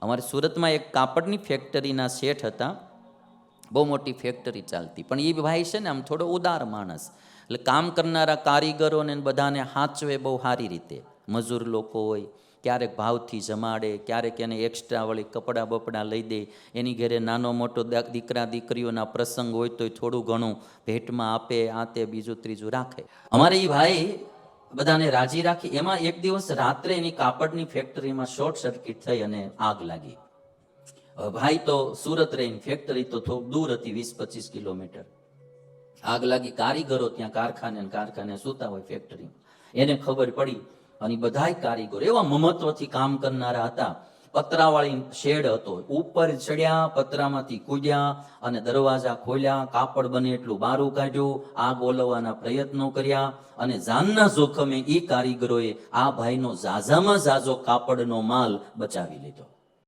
અમારે સુરતમાં એક કાપડની ફેક્ટરીના શેઠ હતા, બહુ મોટી ફેક્ટરી ચાલતી, પણ એ ભાઈ છે ને આમ થોડો ઉદાર માણસ, એટલે કામ કરનારા કારીગરોને બધાને હાચવે બહુ સારી રીતે. મજૂર લોકો હોય ક્યારેક ભાવથી જમાડે, ક્યારેક એને એક્સ્ટ્રા વળી કપડાં બપડા લઈ દે, એની ઘરે નાનો મોટો દીકરા દીકરીઓના પ્રસંગ હોય તો થોડું ઘણું ભેટમાં આપે, આ તે બીજું ત્રીજું રાખે. અમારે એ ભાઈ બધાને રાજી રાખી. એમાં એક દિવસ રાત્રે એની કાપડની ફેક્ટરીમાં શોર્ટ સર્કિટ થઈ અને આગ લાગી. ભાઈ તો સુરત રહીને, ફેક્ટરી તો થોડું દૂર હતી, 20-25 કિલોમીટર. આગ લાગી, કારીગરો ત્યાં કારખાને સૂતા હોય ફેક્ટરીમાં, એને ખબર પડી અને બધાય કારીગરો એવા મમત્વથી કામ કરનારા હતા. પતરાવાળી શેડ હતો, ઉપર ચડ્યા, પતરામાંથી કૂદ્યા અને દરવાજા ખોલ્યા, કાપડ બને એટલું બહારું કાઢ્યું, આગ ઓલવવાના પ્રયત્નો કર્યા અને જાનના જોખમે એ કારીગરોએ આ ભાઈનો ઝાઝામાં ઝાઝો કાપડનો માલ બચાવી લીધો.